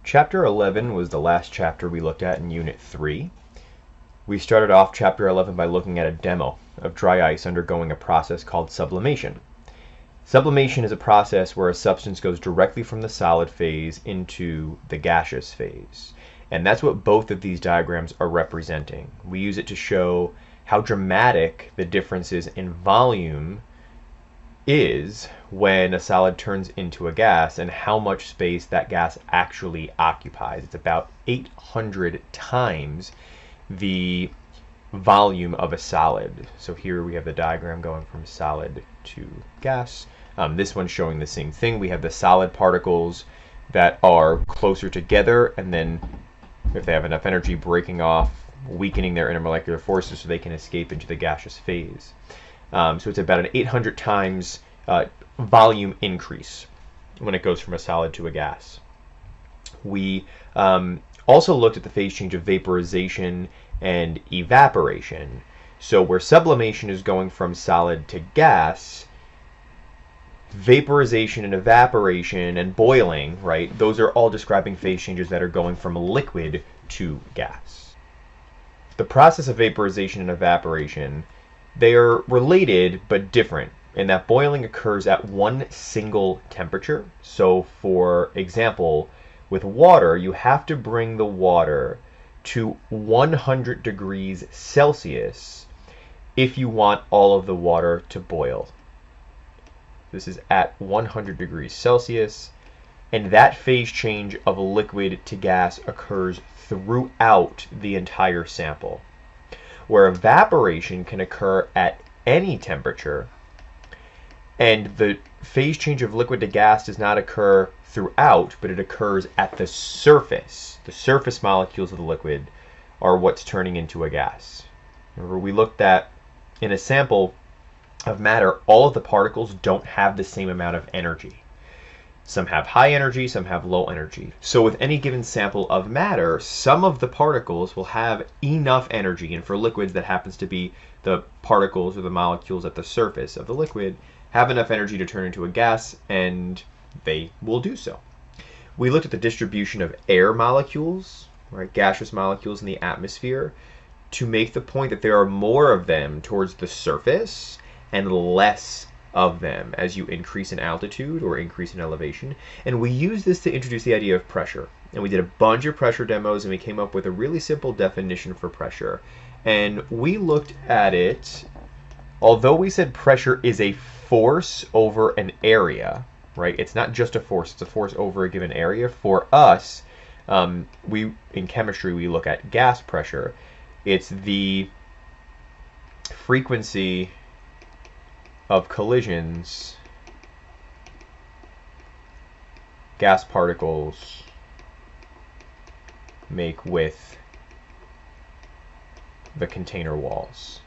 Chapter 11 was the last chapter we looked at in Unit 3. We started off Chapter 11 by looking at a demo of dry ice undergoing a process called sublimation. Sublimation is a process where a substance goes directly from the solid phase into the gaseous phase. And that's what both of these diagrams are representing. We use it to show how dramatic the differences in volume is when a solid turns into a gas and how much space that gas actually occupies. It's about 800 times the volume of a solid. So here we have the diagram going from solid to gas. This one's showing the same thing. We have the solid particles that are closer together, and then if they have enough energy, breaking off, weakening their intermolecular forces so they can escape into the gaseous phase. So it's about an 800 times volume increase when it goes from a solid to a gas. We also looked at the phase change of vaporization and evaporation. So where sublimation is going from solid to gas, vaporization and evaporation and boiling, right? Those are all describing phase changes that are going from liquid to gas. The process of vaporization and evaporation, they are related but different in that boiling occurs at one single temperature. So for example, with water, you have to bring the water to 100 degrees Celsius if you want all of the water to boil. This is at 100 degrees Celsius, and that phase change of liquid to gas occurs throughout the entire sample. Where evaporation can occur at any temperature, and the phase change of liquid to gas does not occur throughout, but it occurs at the surface. The surface molecules of the liquid are what's turning into a gas. Remember, we looked at in a sample of matter, all of the particles don't have the same amount of energy. Some have high energy, some have low energy. So with any given sample of matter, some of the particles will have enough energy, and for liquids that happens to be the particles or the molecules at the surface of the liquid have enough energy to turn into a gas, and they will do so. We looked at the distribution of air molecules, right, gaseous molecules in the atmosphere, to make the point that there are more of them towards the surface and less of them as you increase in altitude or increase in elevation. And we use this to introduce the idea of pressure. And we did a bunch of pressure demos, and we came up with a really simple definition for pressure. And we looked at it, although we said pressure is a force over an area, right? It's not just a force, it's a force over a given area. For us, in chemistry, we look at gas pressure. It's the frequency of collisions gas particles make with the container walls.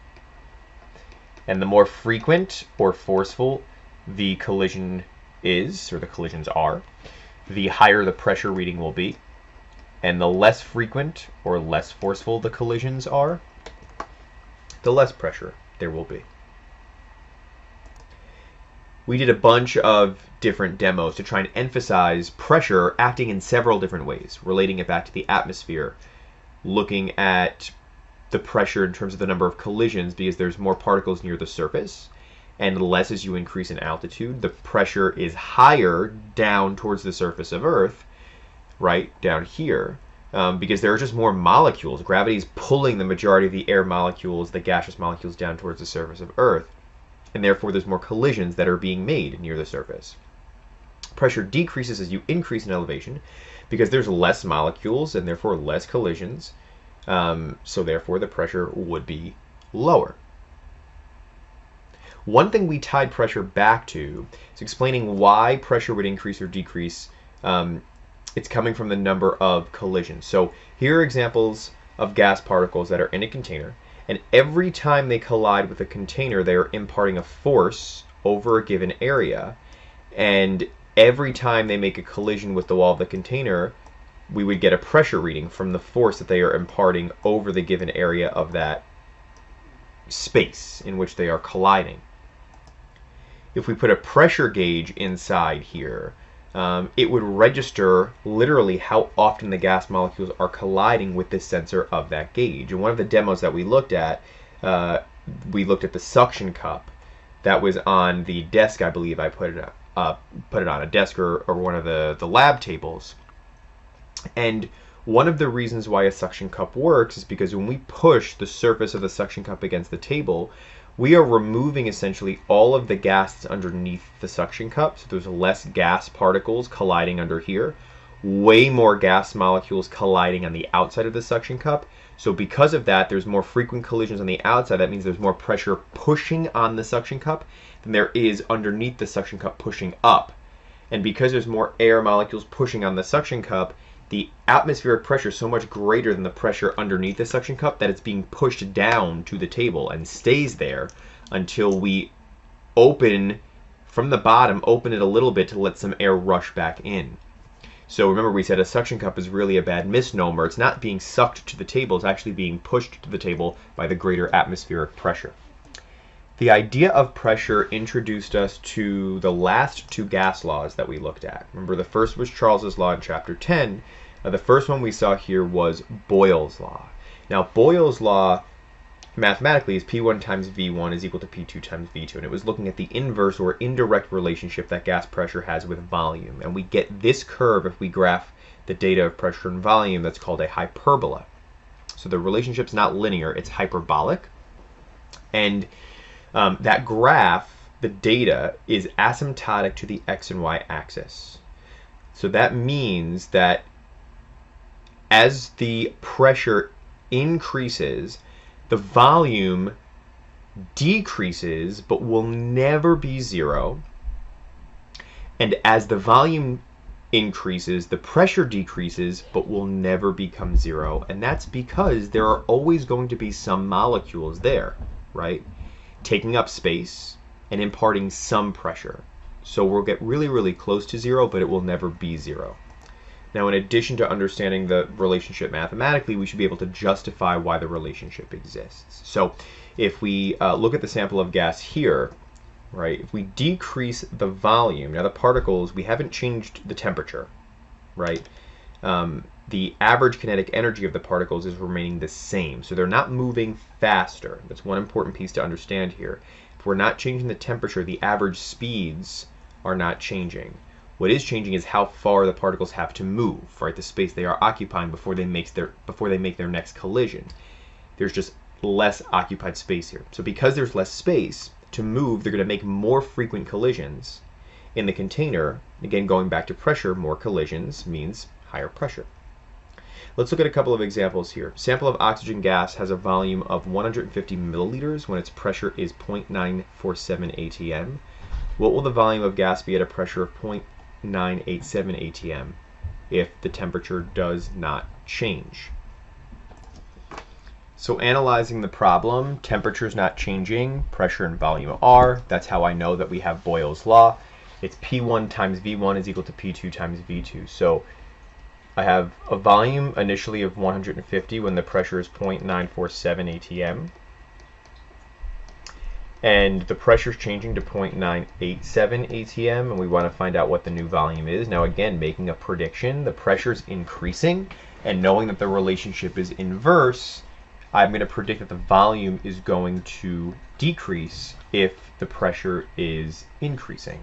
And the more frequent or forceful the collision is, or the collisions are, the higher the pressure reading will be. And the less frequent or less forceful the collisions are, the less pressure there will be. We did a bunch of different demos to try and emphasize pressure acting in several different ways, relating it back to the atmosphere, looking at the pressure in terms of the number of collisions because there's more particles near the surface, and less as you increase in altitude. The pressure is higher down towards the surface of Earth, right down here, because there are just more molecules. Gravity is pulling the majority of the air molecules, the gaseous molecules, down towards the surface of Earth. And therefore there's more collisions that are being made near the surface. Pressure decreases as you increase in elevation because there's less molecules and therefore less collisions, so therefore the pressure would be lower. One thing we tied pressure back to is explaining why pressure would increase or decrease. It's coming from the number of collisions. So here are examples of gas particles that are in a container. And every time they collide with a container, they are imparting a force over a given area. And every time they make a collision with the wall of the container, we would get a pressure reading from the force that they are imparting over the given area of that space in which they are colliding. If we put a pressure gauge inside here, it would register literally how often the gas molecules are colliding with the sensor of that gauge. And one of the demos that we looked at the suction cup that was on the desk. I believe I put it on a desk or one of the lab tables. And one of the reasons why a suction cup works is because when we push the surface of the suction cup against the table, we are removing essentially all of the gas that's underneath the suction cup. So there's less gas particles colliding under here, way more gas molecules colliding on the outside of the suction cup. So because of that, there's more frequent collisions on the outside. That means there's more pressure pushing on the suction cup than there is underneath the suction cup pushing up. And because there's more air molecules pushing on the suction cup, the atmospheric pressure is so much greater than the pressure underneath the suction cup that it's being pushed down to the table and stays there until we open from the bottom, open it a little bit to let some air rush back in. So remember, we said a suction cup is really a bad misnomer. It's not being sucked to the table, it's actually being pushed to the table by the greater atmospheric pressure. The idea of pressure introduced us to the last two gas laws that we looked at. Remember, the first was Charles's law in chapter 10. The first one we saw here was Boyle's law. Now, Boyle's law mathematically is P1 times V1 is equal to P2 times V2. And it was looking at the inverse or indirect relationship that gas pressure has with volume. And we get this curve if we graph the data of pressure and volume that's called a hyperbola. So the relationship's not linear, it's hyperbolic. And that graph, the data, is asymptotic to the x and y axis. So that means that as the pressure increases, the volume decreases but will never be zero. And as the volume increases, the pressure decreases but will never become zero. And that's because there are always going to be some molecules there, right? Taking up space and imparting some pressure. So we'll get really, really close to zero, but it will never be zero. Now, in addition to understanding the relationship mathematically, we should be able to justify why the relationship exists. So if we look at the sample of gas here, right, if we decrease the volume, now the particles, we haven't changed the temperature, right? The average kinetic energy of the particles is remaining the same. So they're not moving faster. That's one important piece to understand here. If we're not changing the temperature, the average speeds are not changing. What is changing is how far the particles have to move, right? The space they are occupying before they make their next collision. There's just less occupied space here. So because there's less space to move, they're going to make more frequent collisions in the container. Again, going back to pressure, more collisions means higher pressure. Let's look at a couple of examples here. Sample of oxygen gas has a volume of 150 milliliters when its pressure is 0.947 atm. What will the volume of gas be at a pressure of 0.987 atm if the temperature does not change? So analyzing the problem, temperature is not changing, pressure and volume are. That's how I know that we have Boyle's law. It's P1 times V1 is equal to P2 times V2. So I have a volume initially of 150 when the pressure is 0.947 atm. And the pressure is changing to 0.987 atm, and we want to find out what the new volume is. Now again, making a prediction, the pressure is increasing, and knowing that the relationship is inverse, I'm going to predict that the volume is going to decrease if the pressure is increasing.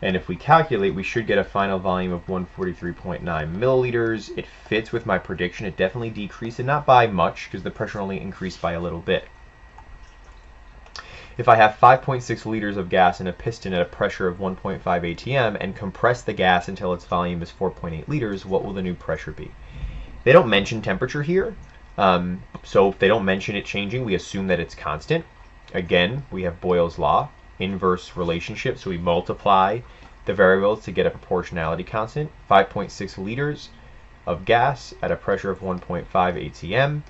And if we calculate, we should get a final volume of 143.9 milliliters. It fits with my prediction. It definitely decreased, and not by much, because the pressure only increased by a little bit. If I have 5.6 liters of gas in a piston at a pressure of 1.5 atm and compress the gas until its volume is 4.8 liters, what will the new pressure be? They don't mention temperature here, so if they don't mention it changing, we assume that it's constant. Again, we have Boyle's law, inverse relationship, so we multiply the variables to get a proportionality constant. 5.6 liters of gas at a pressure of 1.5 atm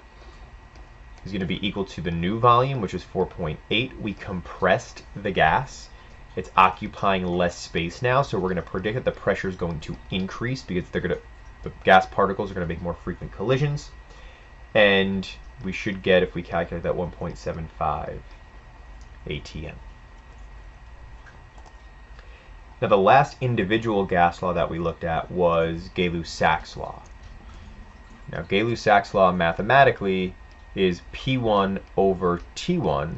is going to be equal to the new volume, which is 4.8. We compressed the gas. It's occupying less space now, so we're going to predict that the pressure is going to increase because the gas particles are going to make more frequent collisions. And we should get, if we calculate that, 1.75 atm. Now, the last individual gas law that we looked at was Gay-Lussac's law. Now, Gay-Lussac's law mathematically is P1 over T1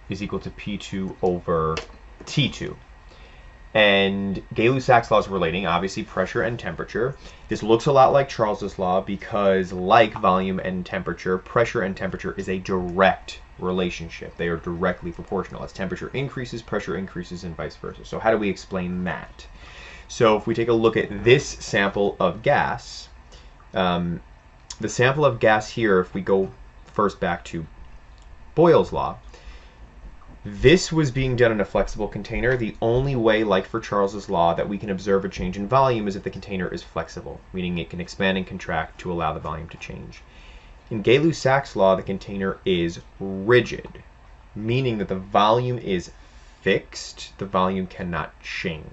is equal to P2 over T2. And Gay-Lussac's law is relating, obviously, pressure and temperature. This looks a lot like Charles's law because, like volume and temperature, pressure and temperature is a direct relationship. They are directly proportional. As temperature increases, pressure increases, and vice versa. So how do we explain that? So if we take a look at this sample of gas, the sample of gas here, if we go first back to Boyle's law, this was being done in a flexible container. The only way, like for Charles's law, that we can observe a change in volume is if the container is flexible, meaning it can expand and contract to allow the volume to change. In Gay-Lussac's law, the container is rigid, meaning that the volume is fixed. The volume cannot change.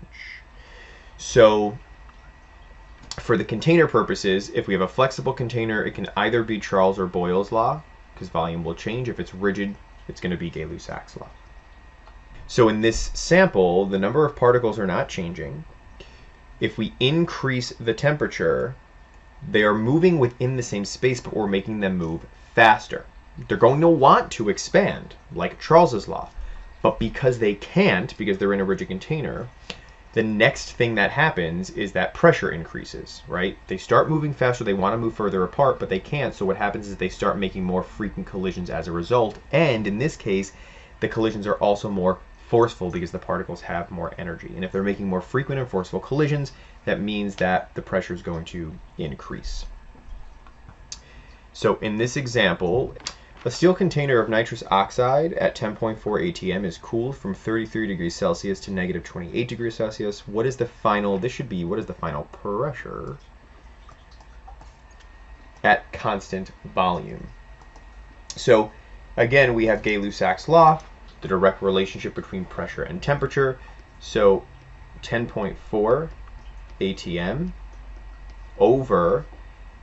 So for the container purposes, if we have a flexible container, it can either be Charles or Boyle's law, because volume will change. If it's rigid, it's going to be Gay-Lussac's law. So in this sample, the number of particles are not changing. If we increase the temperature, they are moving within the same space, but we're making them move faster. They're going to want to expand, like Charles's law. But because they can't, because they're in a rigid container, the next thing that happens is that pressure increases, right? They start moving faster, they want to move further apart, but they can't. So what happens is they start making more frequent collisions as a result. And in this case, the collisions are also more forceful because the particles have more energy. And if they're making more frequent and forceful collisions, that means that the pressure is going to increase. So in this example, a steel container of nitrous oxide at 10.4 atm is cooled from 33 degrees Celsius to negative 28 degrees Celsius. What is the final, this should be, what is the final pressure at constant volume? So again, we have Gay-Lussac's law, the direct relationship between pressure and temperature. So 10.4 atm over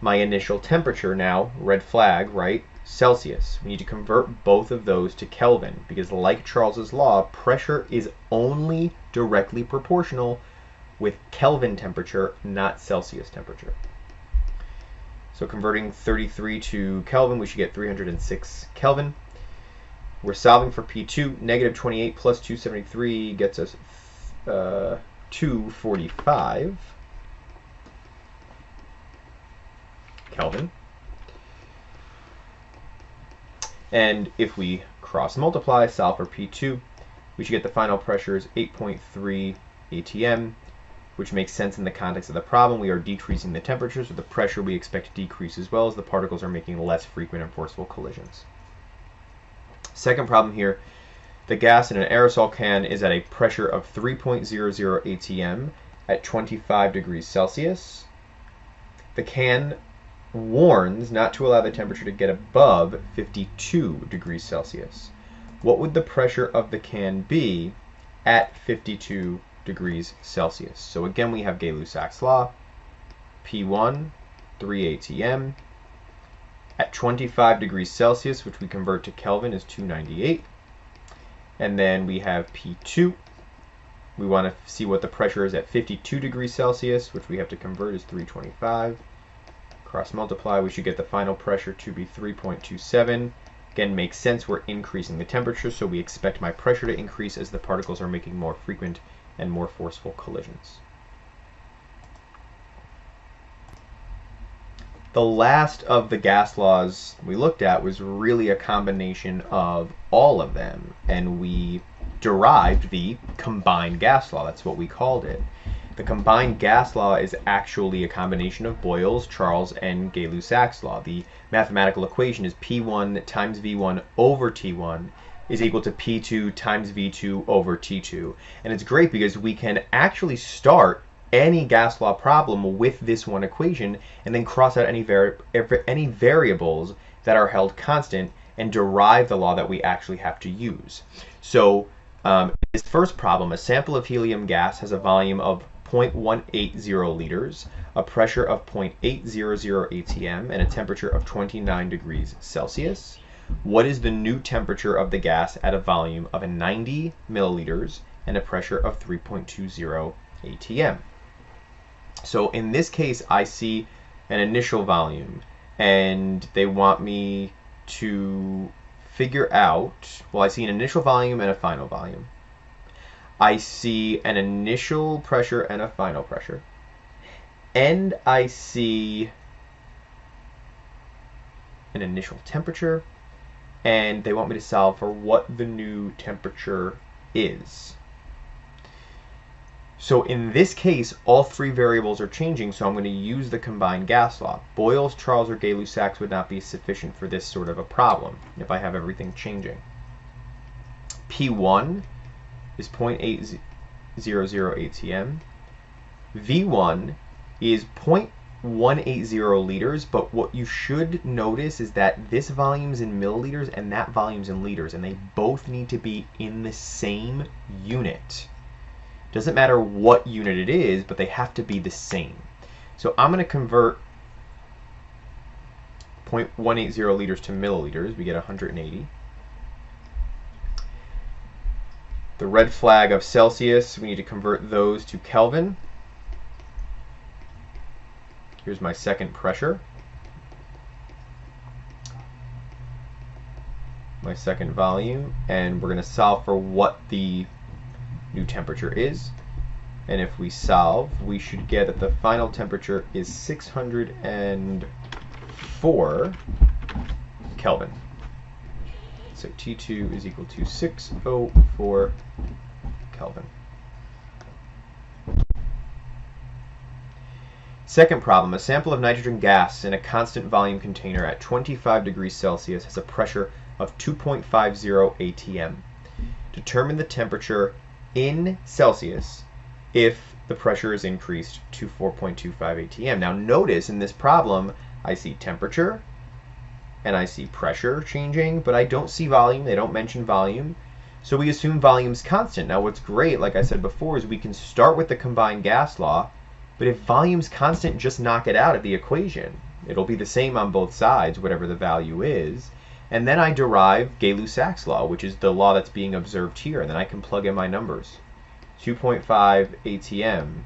my initial temperature, now red flag, right? Celsius. We need to convert both of those to Kelvin because, like Charles's law, pressure is only directly proportional with Kelvin temperature, not Celsius temperature. So converting 33 to Kelvin, we should get 306 Kelvin. We're solving for P2. Negative 28 plus 273 gets us 245 Kelvin. And if we cross multiply, solve for P2, we should get the final pressure is 8.3 atm, which makes sense in the context of the problem. We are decreasing the temperature, so the pressure we expect to decrease as well as the particles are making less frequent and forceful collisions. Second problem here, the gas in an aerosol can is at a pressure of 3.00 atm at 25 degrees Celsius. The can warns not to allow the temperature to get above 52 degrees Celsius. What would the pressure of the can be at 52 degrees Celsius? So again, we have Gay-Lussac's law. P1, 3 atm. At 25 degrees Celsius, which we convert to Kelvin, is 298. And then we have P2. We want to see what the pressure is at 52 degrees Celsius, which we have to convert is 325. Cross multiply, we should get the final pressure to be 3.27. Again, makes sense, we're increasing the temperature, so we expect my pressure to increase as the particles are making more frequent and more forceful collisions. The last of the gas laws we looked at was really a combination of all of them, and we derived the combined gas law. That's what we called it. The combined gas law is actually a combination of Boyle's, Charles, and Gay-Lussac's law. The mathematical equation is P1 times V1 over T1 is equal to P2 times V2 over T2. And it's great because we can actually start any gas law problem with this one equation and then cross out any variables that are held constant and derive the law that we actually have to use. So this first problem, a sample of helium gas has a volume of 0.180 liters, a pressure of 0.800 atm, and a temperature of 29 degrees Celsius. What is the new temperature of the gas at a volume of 90 milliliters and a pressure of 3.20 atm. So in this case, I see an initial volume, and they want me to figure out, well, I see an initial volume and a final volume. I see an initial pressure and a final pressure. And I see an initial temperature, and they want me to solve for what the new temperature is. So in this case, all three variables are changing, so I'm going to use the combined gas law. Boyle's, Charles, or Gay-Lussac's would not be sufficient for this sort of a problem if I have everything changing. P1 is 0.800 atm. V1 is 0.180 liters, but what you should notice is that this volume's in milliliters and that volume's in liters, and they both need to be in the same unit. Doesn't matter what unit it is, but they have to be the same. So I'm going to convert 0.180 liters to milliliters. We get 180. The red flag of Celsius, we need to convert those to Kelvin. Here's my second pressure. My second volume, and we're going to solve for what the new temperature is. And if we solve, we should get that the final temperature is 604 Kelvin. So T2 is equal to 604 Kelvin. Second problem, a sample of nitrogen gas in a constant volume container at 25 degrees Celsius has a pressure of 2.50 atm. Determine the temperature in Celsius if the pressure is increased to 4.25 atm. Now notice in this problem, I see temperature and I see pressure changing, but I don't see volume. They don't mention volume. So we assume volume's constant. Now what's great, like I said before, is we can start with the combined gas law, but if volume's constant, just knock it out of the equation. It'll be the same on both sides, whatever the value is. And then I derive Gay-Lussac's law, which is the law that's being observed here, and then I can plug in my numbers. 2.5 atm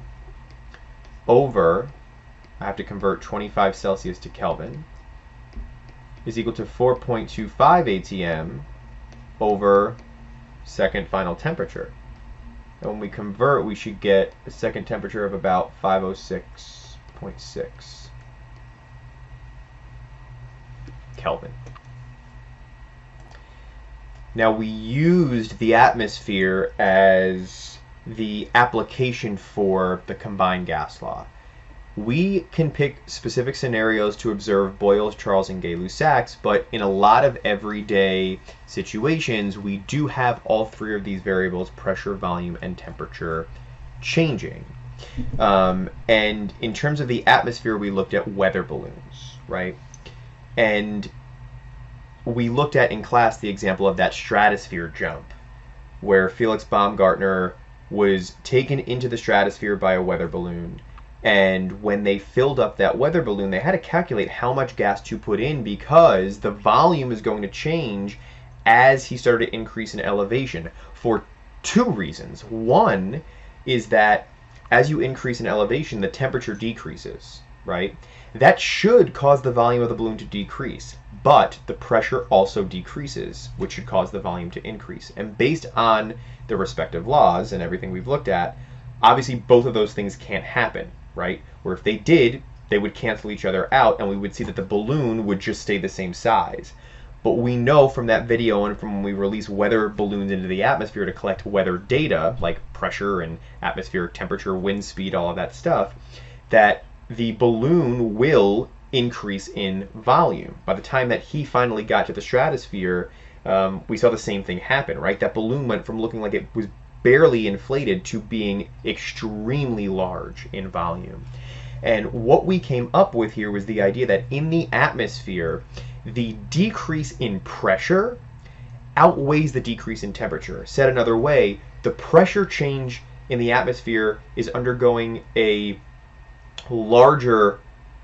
over, I have to convert 25 Celsius to Kelvin, is equal to 4.25 atm over second final temperature. And when we convert, we should get a second temperature of about 506.6 Kelvin. Now we used the atmosphere as the application for the combined gas law. We can pick specific scenarios to observe Boyle's, Charles, and Gay-Lussac's, but in a lot of everyday situations, we do have all three of these variables, pressure, volume, and temperature, changing. And in terms of the atmosphere, we looked at weather balloons, right? And we looked at in class the example of that stratosphere jump, where Felix Baumgartner was taken into the stratosphere by a weather balloon. And when they filled up that weather balloon, they had to calculate how much gas to put in because the volume is going to change as he started to increase in elevation for two reasons. One is that as you increase in elevation, the temperature decreases, right? That should cause the volume of the balloon to decrease, but the pressure also decreases, which should cause the volume to increase. And based on the respective laws and everything we've looked at, obviously both of those things can't happen, right? Where if they did, they would cancel each other out and we would see that the balloon would just stay the same size. But we know from that video and from when we release weather balloons into the atmosphere to collect weather data, like pressure and atmospheric temperature, wind speed, all of that stuff, that the balloon will increase in volume. By the time that he finally got to the stratosphere, we saw the same thing happen, right? That balloon went from looking like it was barely inflated to being extremely large in volume. And what we came up with here was the idea that in the atmosphere, the decrease in pressure outweighs the decrease in temperature. Said another way, the pressure change in the atmosphere is undergoing a larger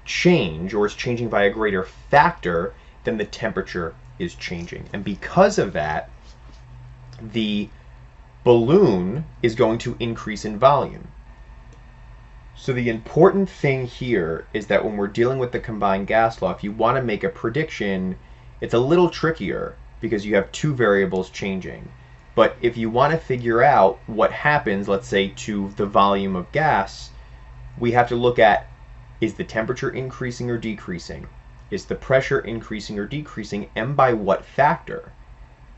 change, or is changing by a greater factor than the temperature is changing. And because of that, the balloon is going to increase in volume. So the important thing here is that when we're dealing with the combined gas law, if you want to make a prediction, it's a little trickier because you have two variables changing. But if you want to figure out what happens, let's say, to the volume of gas, we have to look at, is the temperature increasing or decreasing? Is the pressure increasing or decreasing, and by what factor?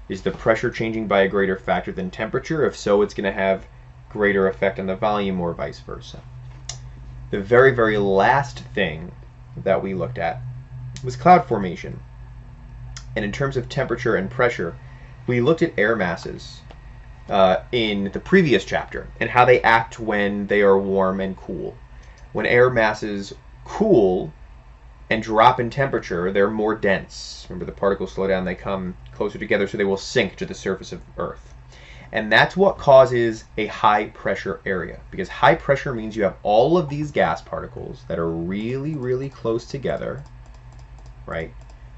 Is the pressure changing by a greater factor than temperature? If so, it's going to have greater effect on the volume, or vice versa. The very, very last thing that we looked at was cloud formation. And in terms of temperature and pressure, we looked at air masses in the previous chapter and how they act when they are warm and cool. When air masses cool and drop in temperature, they're more dense. Remember, the particles slow down, they come closer together, so they will sink to the surface of Earth. And that's what causes a high pressure area, because high pressure means you have all of these gas particles that are really, really close together, right,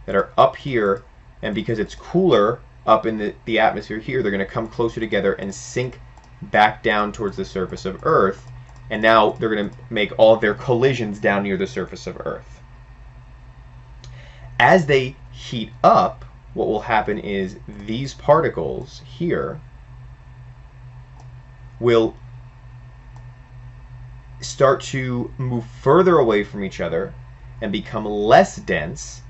that are up here, and because it's cooler up in the atmosphere here, they're going to come closer together and sink back down towards the surface of Earth, and now they're going to make all of their collisions down near the surface of Earth. As they heat up, what will happen is these particles here will start to move further away from each other and become less dense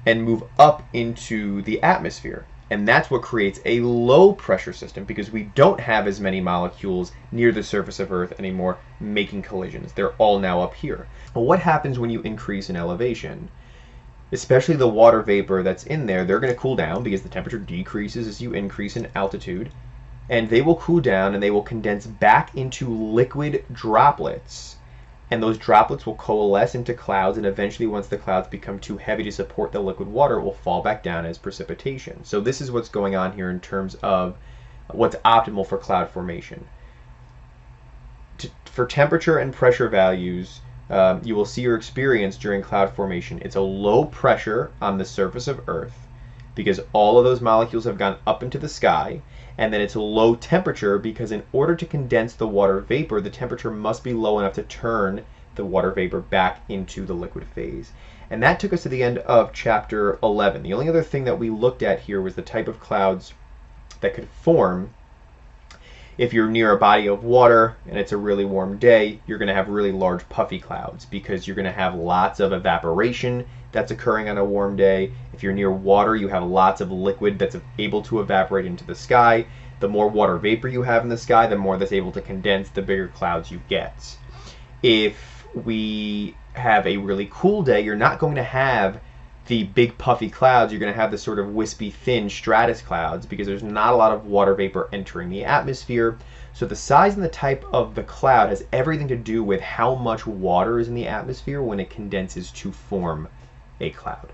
and move up into the atmosphere. And that's what creates a low pressure system, because we don't have as many molecules near the surface of Earth anymore making collisions. They're all now up here. Well, what happens when you increase in elevation? Especially the water vapor that's in there, they're going to cool down because the temperature decreases as you increase in altitude. And they will cool down and they will condense back into liquid droplets. And those droplets will coalesce into clouds, and eventually, once the clouds become too heavy to support the liquid water, it will fall back down as precipitation. So this is what's going on here in terms of what's optimal for cloud formation. For temperature and pressure values, you will see or experience during cloud formation, it's a low pressure on the surface of Earth because all of those molecules have gone up into the sky. And then it's a low temperature because in order to condense the water vapor, the temperature must be low enough to turn the water vapor back into the liquid phase. And that took us to the end of chapter 11. The only other thing that we looked at here was the type of clouds that could form. If you're near a body of water and it's a really warm day, you're going to have really large puffy clouds because you're going to have lots of evaporation that's occurring on a warm day. If you're near water, you have lots of liquid that's able to evaporate into the sky. The more water vapor you have in the sky, the more that's able to condense, the bigger clouds you get. If we have a really cool day, you're not going to have the big puffy clouds. You're going to have the sort of wispy thin stratus clouds because there's not a lot of water vapor entering the atmosphere. So the size and the type of the cloud has everything to do with how much water is in the atmosphere when it condenses to form a cloud.